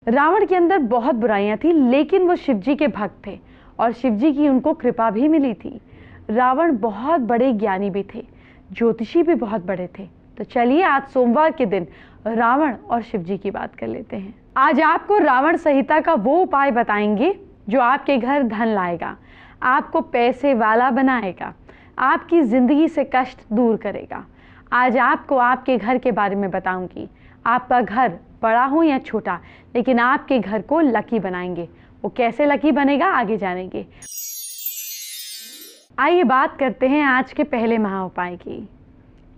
रावण के अंदर बहुत बुराइयां थी, लेकिन वो शिव जी के भक्त थे और शिव जी की उनको कृपा भी मिली थी। रावण बहुत बड़े ज्ञानी भी थे, ज्योतिषी भी बहुत बड़े थे। तो चलिए आज सोमवार के दिन रावण और शिव जी की बात कर लेते हैं। आज आपको रावण संहिता का वो उपाय बताएंगे जो आपके घर धन लाएगा, आपको पैसे वाला बनाएगा, आपकी जिंदगी से कष्ट दूर करेगा। आज आपको आपके घर के बारे में बताऊंगी। आपका घर बड़ा हो या छोटा, लेकिन आपके घर को लकी बनाएंगे। वो कैसे लकी बनेगा आगे जानेंगे। आइए बात करते हैं आज के पहले महा उपाय की।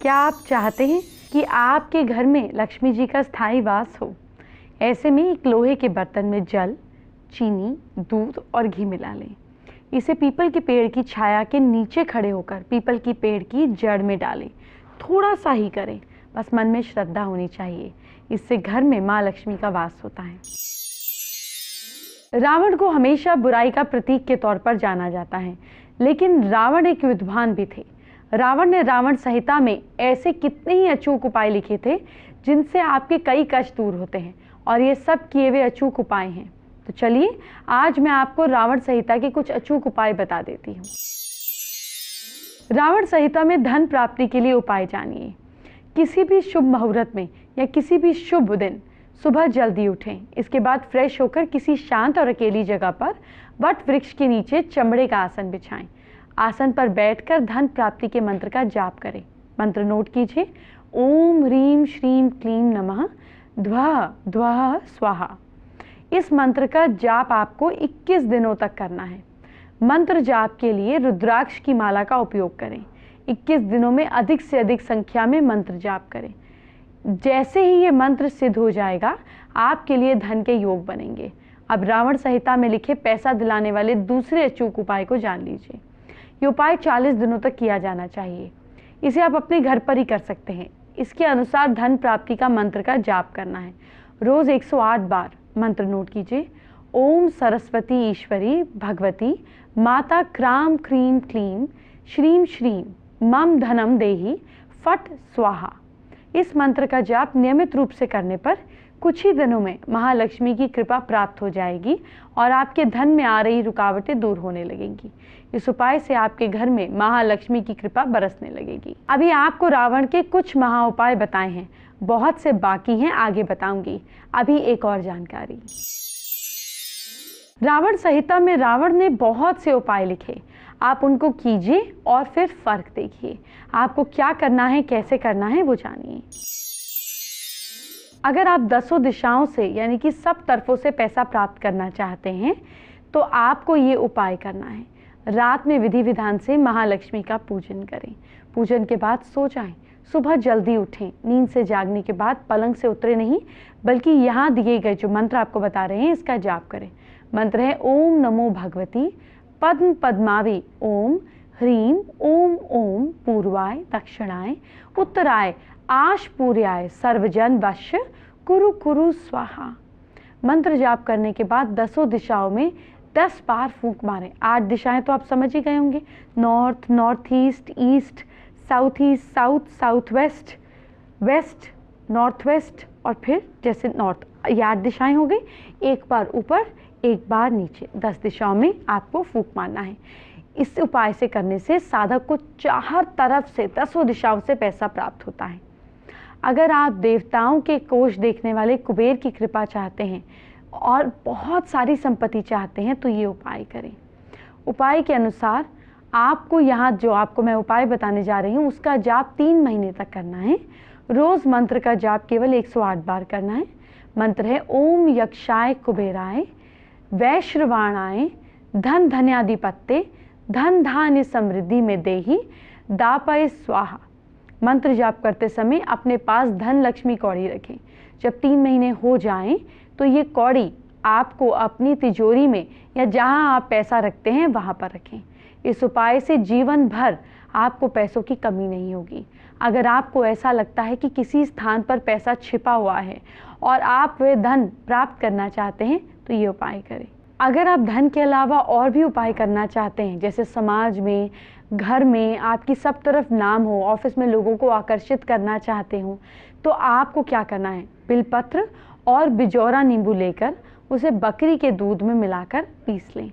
क्या आप चाहते हैं कि आपके घर में लक्ष्मी जी का स्थायी वास हो? ऐसे में एक लोहे के बर्तन में जल, चीनी, दूध और घी मिला लें। इसे पीपल के पेड़ की छाया के नीचे खड़े होकर पीपल की पेड़ की जड़ में डालें। थोड़ा सा ही करें, बस मन में श्रद्धा होनी चाहिए। इससे घर में माँ लक्ष्मी का वास होता है। रावण को हमेशा बुराई का प्रतीक के तौर पर जाना जाता है, लेकिन रावण एक विद्वान भी थे। रावण ने रावण संहिता में ऐसे कितने ही अचूक उपाय लिखे थे जिनसे आपके कई कष्ट दूर होते हैं, और ये सब किए हुए अचूक उपाय हैं। तो चलिए आज मैं आपको रावण संहिता के कुछ अचूक उपाय बता देती हूँ। रावण संहिता में धन प्राप्ति के लिए उपाय जानिए। किसी भी शुभ मुहूर्त में या किसी भी शुभ दिन सुबह जल्दी उठें। इसके बाद फ्रेश होकर किसी शांत और अकेली जगह पर वट वृक्ष के नीचे चमड़े का आसन बिछाएं। आसन पर बैठकर धन प्राप्ति के मंत्र का जाप करें। मंत्र नोट कीजिए। ओम ह्रीम श्रीम क्लीम नमः ध्वः ध्वः स्वाहा। इस मंत्र का जाप आपको 21 दिनों तक करना है। मंत्र जाप के लिए रुद्राक्ष की माला का उपयोग करें। 21 दिनों में अधिक से अधिक संख्या में मंत्र जाप करें। जैसे ही ये मंत्र सिद्ध हो जाएगा, आपके लिए धन के योग बनेंगे। अब रावण संहिता में लिखे पैसा दिलाने वाले दूसरे अचूक उपाय को जान लीजिए। ये उपाय 40 दिनों तक किया जाना चाहिए। इसे आप अपने घर पर ही कर सकते हैं। इसके अनुसार धन प्राप्ति का मंत्र का जाप करना है। रोज 108 बार। मंत्र नोट कीजिए। ओम सरस्वती ईश्वरी भगवती माता क्राम क्रीम क्लीम श्रीम श्रीम मम धनम देहि फट स्वाहा। इस मंत्र का जाप नियमित रूप से करने पर कुछ ही दिनों में महालक्ष्मी की कृपा प्राप्त हो जाएगी और आपके धन में आ रही रुकावटें दूर होने लगेंगी। इस उपाय से आपके घर में महालक्ष्मी की कृपा बरसने लगेगी। अभी आपको रावण के कुछ महा उपाय बताए हैं, बहुत से बाकी हैं, आगे बताऊंगी। अभी एक और जानकारी। रावण संहिता में रावण ने बहुत से उपाय लिखे। आप उनको कीजिए और फिर फर्क देखिए। आपको क्या करना है, कैसे करना है, वो जानिए। अगर आप 10 दिशाओं से यानी कि सब तरफों से पैसा प्राप्त करना चाहते हैं तो आपको ये उपाय करना है। रात में विधि विधान से महालक्ष्मी का पूजन करें। पूजन के बाद सो जाएं। सुबह जल्दी उठें। नींद से जागने के बाद पलंग से उतरे नहीं, बल्कि यहाँ दिए गए जो मंत्र आपको बता रहे हैं इसका जाप करें। मंत्र है ओम नमो भगवती पद्म पद्मावी ओम ह्रीम ओम ओम पूर्वाय दक्षिणाय उत्तराय आशपूर्याय सर्वजन वश्य कुरु कुरु स्वाहा। मंत्र जाप करने के बाद 10 दिशाओं में 10 बार फूंक मारें। 8 दिशाएं तो आप समझ ही गए होंगे। North, north east, east, south east, south, south west, west, north west और फिर जैसे नॉर्थ। ये 8 दिशाएं हो गई। एक बार ऊपर, एक बार नीचे, 10 दिशाओं में आपको फूंक मारना है। इस उपाय से करने से साधक को चार तरफ से 10 दिशाओं से पैसा प्राप्त होता है। अगर आप देवताओं के कोष देखने वाले कुबेर की कृपा चाहते हैं और बहुत सारी संपत्ति चाहते हैं तो ये उपाय करें। उपाय के अनुसार आपको यहाँ जो आपको मैं उपाय बताने जा रही हूँ उसका जाप 3 महीने तक करना है। रोज मंत्र का जाप केवल 108 बार करना है। मंत्र है ओम यक्षाय कुबेराय वैश्रवाणाय धन धन्याधिपत्ते धन धान्य समृद्धि में देहि दापय स्वाहा। मंत्र जाप करते समय अपने पास धन लक्ष्मी कौड़ी रखें। जब 3 महीने हो जाएं तो ये कौड़ी आपको अपनी तिजोरी में या जहां आप पैसा रखते हैं वहां पर रखें। इस उपाय से जीवन भर आपको पैसों की कमी नहीं होगी। अगर आपको ऐसा लगता है कि किसी स्थान पर पैसा छिपा हुआ है और आप वह धन प्राप्त करना चाहते हैं तो ये उपाय करें। अगर आप धन के अलावा और भी उपाय करना चाहते हैं, जैसे समाज में, घर में आपकी सब तरफ नाम हो, ऑफिस में लोगों को आकर्षित करना चाहते हो, तो आपको क्या करना है? बिलपत्र और बिजौरा नींबू लेकर उसे बकरी के दूध में मिलाकर पीस लें।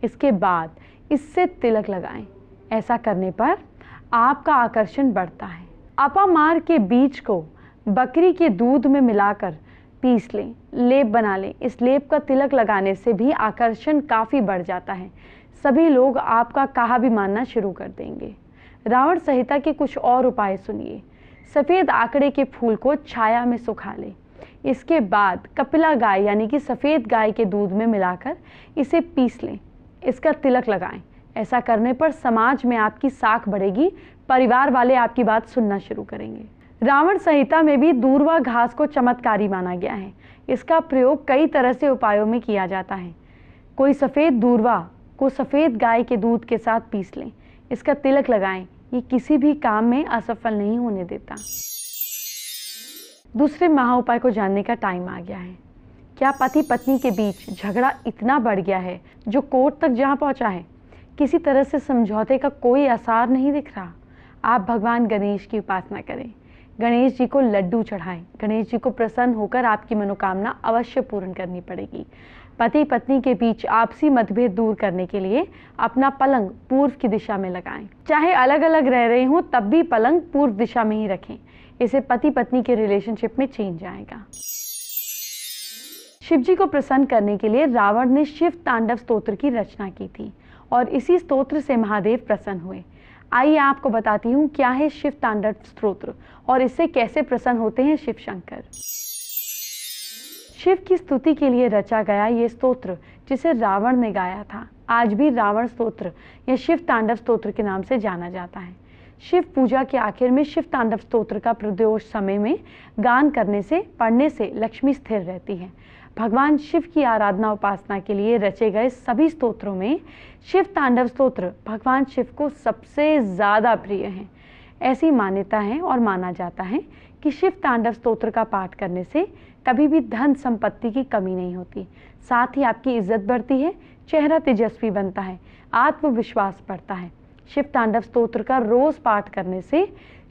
इसके बाद इससे तिलक लगाएं। ऐसा करने पर आपका आकर्षण बढ़ता है। अपामार के बीज को बकरी के दूध में मिलाकर पीस लें, लेप बना लें। इस लेप का तिलक लगाने से भी आकर्षण काफ़ी बढ़ जाता है। सभी लोग आपका कहा भी मानना शुरू कर देंगे। रावण संहिता के कुछ और उपाय सुनिए। सफ़ेद आकड़े के फूल को छाया में सुखा लें। इसके बाद कपिला गाय यानी कि सफ़ेद गाय के दूध में मिलाकर इसे पीस लें। इसका तिलक लगाएं। ऐसा करने पर समाज में आपकी साख बढ़ेगी, परिवार वाले आपकी बात सुनना शुरू करेंगे। रावण संहिता में भी दूर्वा घास को चमत्कारी माना गया है। इसका प्रयोग कई तरह से उपायों में किया जाता है। कोई सफ़ेद दूर्वा को सफ़ेद गाय के दूध के साथ पीस लें। इसका तिलक लगाएं। ये किसी भी काम में असफल नहीं होने देता। दूसरे महाउपाय को जानने का टाइम आ गया है। क्या पति पत्नी के बीच झगड़ा इतना बढ़ गया है जो कोर्ट तक जहाँ पहुँचा है? किसी तरह से समझौते का कोई आसार नहीं दिख रहा। आप भगवान गणेश की उपासना करें। गणेश जी को लड्डू चढ़ाएं। गणेश जी को प्रसन्न होकर आपकी मनोकामना अवश्य पूर्ण करनी पड़ेगी। पति पत्नी के बीच आपसी मतभेद दूर करने के लिए अपना पलंग पूर्व की दिशा में लगाएं। चाहे अलग अलग रह रहे हों तब भी पलंग पूर्व दिशा में ही रखें। इससे पति पत्नी के रिलेशनशिप में चेंज आएगा। शिव जी को प्रसन्न करने के लिए रावण ने शिव तांडव स्तोत्र की रचना की थी और इसी स्तोत्र से महादेव प्रसन्न हुए। आइए आपको बताती हूँ क्या है शिव तांडव स्तोत्र और इससे कैसे प्रसन्न होते हैं शिव शंकर। शिव की स्तुति के लिए रचा गया ये स्तोत्र जिसे रावण ने गाया था, आज भी रावण स्तोत्र या शिव तांडव स्तोत्र के नाम से जाना जाता है। शिव पूजा के आखिर में शिव तांडव स्तोत्र का प्रदोष समय में गान करने से, पढ़ने से लक्ष्मी स्थिर रहती है। भगवान शिव की आराधना उपासना के लिए रचे गए सभी स्तोत्रों में शिव तांडव स्तोत्र भगवान शिव को सबसे ज़्यादा प्रिय है। ऐसी मान्यता है और माना जाता है कि शिव तांडव स्तोत्र का पाठ करने से कभी भी धन संपत्ति की कमी नहीं होती, साथ ही आपकी इज्जत बढ़ती है, चेहरा तेजस्वी बनता है, आत्मविश्वास बढ़ता है। शिव तांडव स्तोत्र का रोज पाठ करने से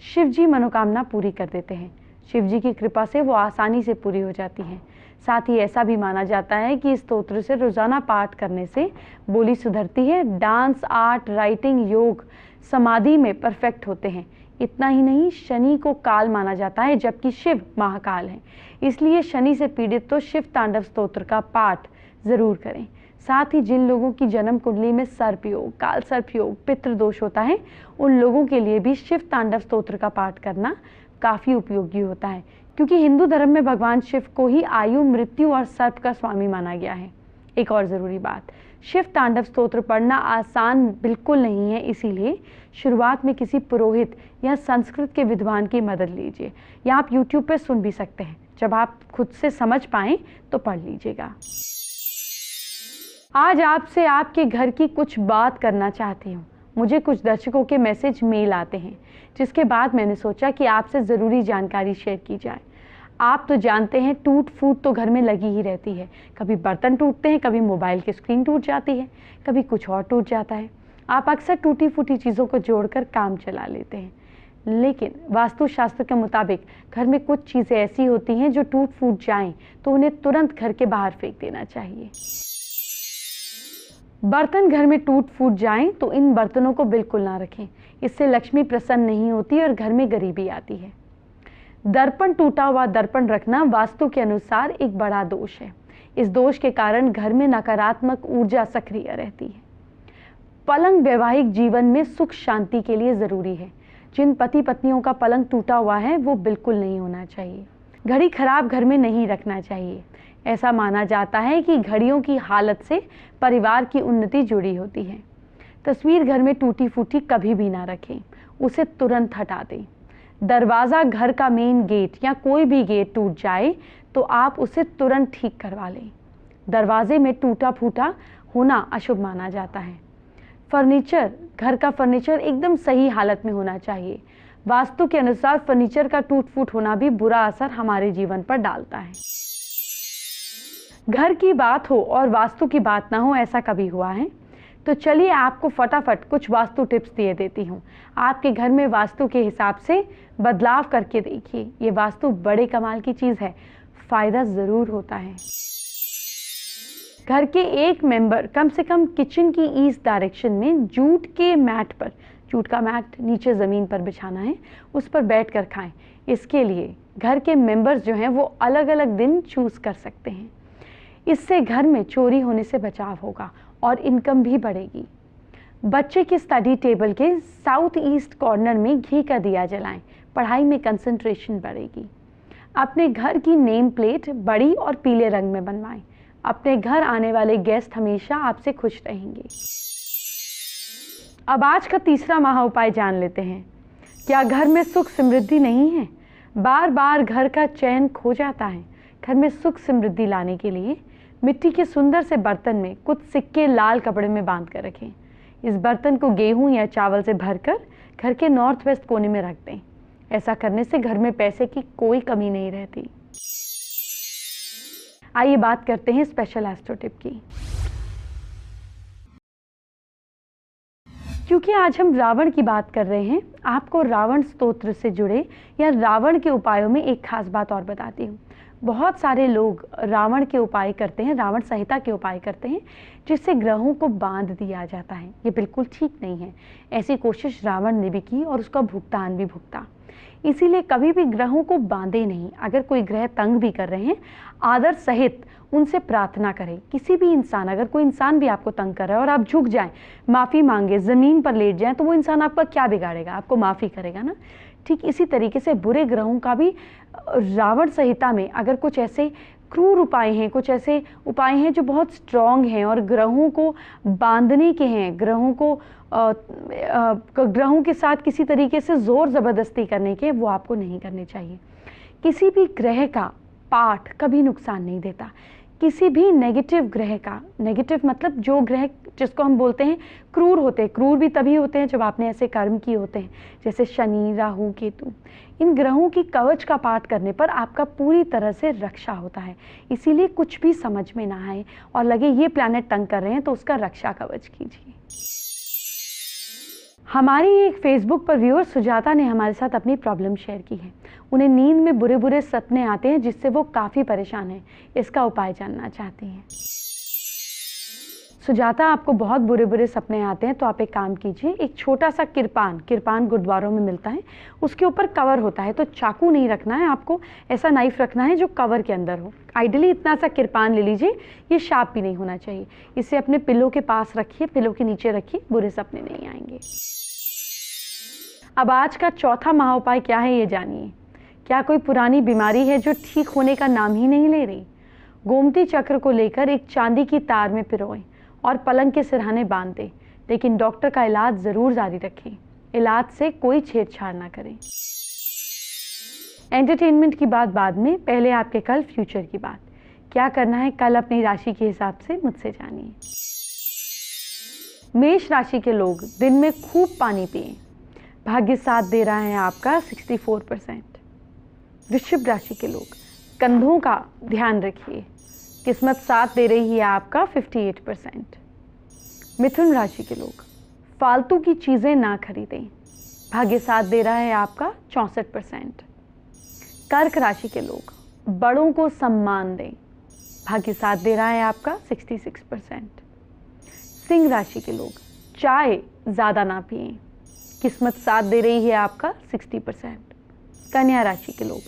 शिव जी मनोकामना पूरी कर देते हैं। शिव जी की कृपा से वो आसानी से पूरी हो जाती है। साथ ही ऐसा भी माना जाता है कि इस स्तोत्र से रोजाना पाठ करने से बोली सुधरती है, डांस, आर्ट, राइटिंग, योग, समाधि में परफेक्ट होते हैं। इतना ही नहीं, शनि को काल माना जाता है जबकि शिव महाकाल है, इसलिए शनि से पीड़ित तो शिव तांडव स्तोत्र का पाठ जरूर करें। साथ ही जिन लोगों की जन्म कुंडली में सर्पयोग, काल सर्पयोग, पितृदोष होता है, उन लोगों के लिए भी शिव तांडव स्तोत्र का पाठ करना काफी उपयोगी होता है, क्योंकि हिंदू धर्म में भगवान शिव को ही आयु, मृत्यु और सर्प का स्वामी माना गया है। एक और जरूरी बात, शिव तांडव स्तोत्र पढ़ना आसान बिल्कुल नहीं है, इसीलिए शुरुआत में किसी पुरोहित या संस्कृत के विद्वान की मदद लीजिए, या आप YouTube पे सुन भी सकते हैं। जब आप खुद से समझ पाएं तो पढ़ लीजिएगा। आज आपसे आपके घर की कुछ बात करना चाहती हूँ। मुझे कुछ दर्शकों के मैसेज मेल आते हैं, जिसके बाद मैंने सोचा कि आपसे ज़रूरी जानकारी शेयर की जाए। आप तो जानते हैं टूट फूट तो घर में लगी ही रहती है। कभी बर्तन टूटते हैं, कभी मोबाइल की स्क्रीन टूट जाती है, कभी कुछ और टूट जाता है। आप अक्सर टूटी फूटी चीज़ों को जोड़कर काम चला लेते हैं, लेकिन वास्तुशास्त्र के मुताबिक घर में कुछ चीज़ें ऐसी होती हैं जो टूट फूट जाएं तो उन्हें तुरंत घर के बाहर फेंक देना चाहिए। बर्तन घर में टूट फूट जाएं तो इन बर्तनों को बिल्कुल ना रखें, इससे लक्ष्मी प्रसन्न नहीं होती और घर में गरीबी आती है। दर्पण, टूटा हुआ दर्पण रखना वास्तु के अनुसार एक बड़ा दोष है। इस दोष के कारण घर में नकारात्मक ऊर्जा सक्रिय रहती है। पलंग वैवाहिक जीवन में सुख शांति के लिए जरूरी है। जिन पति पत्नियों का पलंग टूटा हुआ है वो बिल्कुल नहीं होना चाहिए। घड़ी खराब घर में नहीं रखना चाहिए। ऐसा माना जाता है कि घड़ियों की हालत से परिवार की उन्नति जुड़ी होती है। तस्वीर घर में टूटी फूटी कभी भी ना रखें, उसे तुरंत हटा दें। दरवाज़ा, घर का मेन गेट या कोई भी गेट टूट जाए तो आप उसे तुरंत ठीक करवा लें। दरवाजे में टूटा फूटा होना अशुभ माना जाता है। फर्नीचर, घर का फर्नीचर एकदम सही हालत में होना चाहिए। वास्तु के अनुसार फर्नीचर का टूट फूट होना भी बुरा असर हमारे जीवन पर डालता है। घर की बात हो और वास्तु की बात ना हो, ऐसा कभी हुआ है? तो चलिए आपको फटाफट कुछ वास्तु टिप्स दिए देती हूँ। आपके घर में वास्तु के हिसाब से बदलाव करके देखिए। ये वास्तु बड़े कमाल की चीज़ है। फायदा ज़रूर होता है। घर के एक मेंबर कम से कम किचन की ईस्ट डायरेक्शन में जूट के मैट पर, जूट का मैट नीचे ज़मीन पर बिछाना है, उस पर बैठकर खाएं। इसके लिए घर के मेंबर्स जो हैं वो अलग अलग दिन चूज़ कर सकते हैं। इससे घर में चोरी होने से बचाव होगा और इनकम भी बढ़ेगी। बच्चे के स्टडी टेबल के साउथ ईस्ट कॉर्नर में घी का दिया जलाएं, पढ़ाई में कंसंट्रेशन बढ़ेगी। अपने घर की नेम प्लेट बड़ी और पीले रंग में बनवाएं। अपने घर आने वाले गेस्ट हमेशा आपसे खुश रहेंगे। अब आज का तीसरा महा उपाय जान लेते हैं। क्या घर में सुख समृद्धि नहीं है? बार बार घर का चैन खो जाता है। घर में सुख समृद्धि लाने के लिए मिट्टी के सुंदर से बर्तन में कुछ सिक्के लाल कपड़े में बांध कर रखें। इस बर्तन को गेहूं या चावल से भरकर घर के नॉर्थ वेस्ट कोने में रख दें। ऐसा करने से घर में पैसे की कोई कमी नहीं रहती। आइए बात करते हैं स्पेशल एस्ट्रो टिप की। क्योंकि आज हम रावण की बात कर रहे हैं, आपको रावण स्तोत्र से जुड़े या रावण के उपायों में एक खास बात और बताती हूँ। बहुत सारे लोग रावण के उपाय करते हैं, रावण संहिता के उपाय करते हैं, जिससे ग्रहों को बांध दिया जाता है। ये बिल्कुल ठीक नहीं है। ऐसी कोशिश रावण ने भी की और उसका भुगतान भी भुगता। इसीलिए कभी भी ग्रहों को बांधे नहीं। अगर कोई ग्रह तंग भी कर रहे हैं, आदर सहित उनसे प्रार्थना करें। किसी भी इंसान, अगर कोई इंसान भी आपको तंग कर रहा है और आप झुक जाएं, माफ़ी मांगे, ज़मीन पर लेट जाएं, तो वो इंसान आपका क्या बिगाड़ेगा? आपको माफ़ी करेगा ना। ठीक इसी तरीके से बुरे ग्रहों का भी रावण संहिता में अगर कुछ ऐसे क्रूर उपाय हैं, कुछ ऐसे उपाय हैं जो बहुत स्ट्रॉन्ग हैं और ग्रहों को बांधने के हैं, ग्रहों के साथ किसी तरीके से ज़ोर ज़बरदस्ती करने के, वो आपको नहीं करने चाहिए। किसी भी ग्रह का पाठ कभी नुकसान नहीं देता। किसी भी नेगेटिव ग्रह का, नेगेटिव मतलब जो ग्रह जिसको हम बोलते हैं क्रूर होते हैं, क्रूर भी तभी होते हैं जब आपने ऐसे कर्म किए होते हैं, जैसे शनि, राहु, केतु। इन ग्रहों की कवच का पाठ करने पर आपका पूरी तरह से रक्षा होता है। इसीलिए कुछ भी समझ में ना आए और लगे ये प्लैनेट तंग कर रहे हैं, तो उसका रक्षा कवच कीजिए। हमारी एक फेसबुक पर व्यूअर सुजाता ने हमारे साथ अपनी प्रॉब्लम शेयर की है। उन्हें नींद में बुरे बुरे सपने आते हैं, जिससे वो काफ़ी परेशान हैं। इसका उपाय जानना चाहती हैं। सुजाता, आपको बहुत बुरे बुरे सपने आते हैं, तो आप एक काम कीजिए, एक छोटा सा किरपान गुरुद्वारों में मिलता है, उसके ऊपर कवर होता है। तो चाकू नहीं रखना है आपको, ऐसा नाइफ रखना है जो कवर के अंदर हो। आइडियली इतना सा किरपान ले लीजिए, ये शार्प भी नहीं होना चाहिए। इसे अपने पिलो के पास रखिए, पिलो के नीचे रखिए, बुरे सपने नहीं आएंगे। अब आज का चौथा महा उपाय क्या है, ये जानिए। क्या कोई पुरानी बीमारी है जो ठीक होने का नाम ही नहीं ले रही? गोमती चक्र को लेकर एक चांदी की तार में पिरोएं और पलंग के सिरहाने बांध दें, लेकिन डॉक्टर का इलाज ज़रूर जारी रखें। इलाज से कोई छेड़छाड़ ना करें। एंटरटेनमेंट की बात बाद में, पहले आपके कल फ्यूचर की बात। क्या करना है कल अपनी राशि के हिसाब से मुझसे जानिए। मेष राशि के लोग दिन में खूब पानी पिएं। भाग्य साथ दे रहा है आपका 64%। वृश्चिक राशि के लोग कंधों का ध्यान रखिए। किस्मत साथ दे रही है आपका 58%। मिथुन राशि के लोग फालतू की चीज़ें ना खरीदें। भाग्य साथ दे रहा है आपका 64%। कर्क राशि के लोग बड़ों को सम्मान दें। भाग्य साथ दे रहा है आपका 66%। सिंह राशि के लोग चाय ज़्यादा ना पिएं। किस्मत साथ दे रही है आपका 60%। कन्या राशि के लोग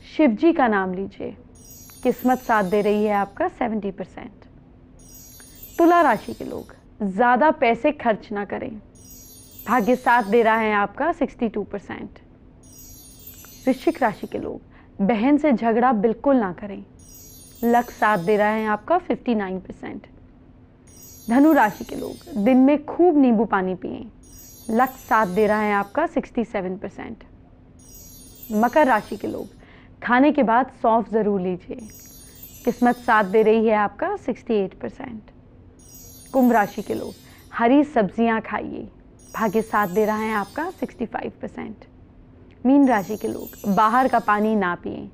शिव जी का नाम लीजिए। किस्मत साथ दे रही है आपका 70%। तुला राशि के लोग ज़्यादा पैसे खर्च ना करें। भाग्य साथ दे रहा है आपका 62%। वृश्चिक राशि के लोग बहन से झगड़ा बिल्कुल ना करें। लक साथ दे रहा है आपका 59%। धनु राशि के लोग दिन में खूब नींबू पानी पिएं। लक साथ दे रहा है आपका 67%। मकर राशि के लोग खाने के बाद सौंफ ज़रूर लीजिए। किस्मत साथ दे रही है आपका 68%। कुंभ राशि के लोग हरी सब्जियां खाइए। भाग्य साथ दे रहा है आपका 65%। मीन राशि के लोग बाहर का पानी ना पिएं।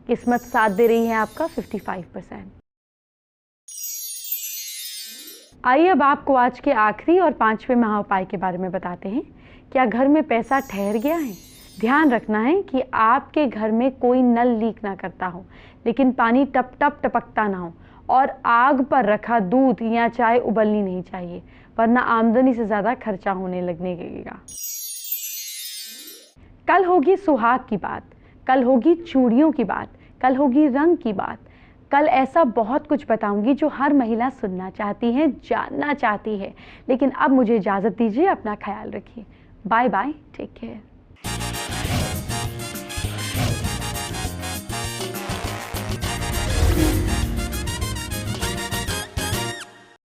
किस्मत साथ दे रही है आपका 55%। आइए अब आपको आज के आखिरी और 5वें महा उपाय के बारे में बताते हैं। क्या घर में पैसा ठहर गया है? ध्यान रखना है कि आपके घर में कोई नल लीक ना करता हो, लेकिन पानी टप टप टपकता ना हो, और आग पर रखा दूध या चाय उबलनी नहीं चाहिए, वरना आमदनी से ज़्यादा खर्चा होने लगने लगेगा। कल होगी सुहाग की बात, कल होगी चूड़ियों की बात, कल होगी रंग की बात। कल ऐसा बहुत कुछ बताऊंगी जो हर महिला सुनना चाहती है, जानना चाहती है। लेकिन अब मुझे इजाज़त दीजिए, अपना ख्याल रखिए। Bye bye, take care.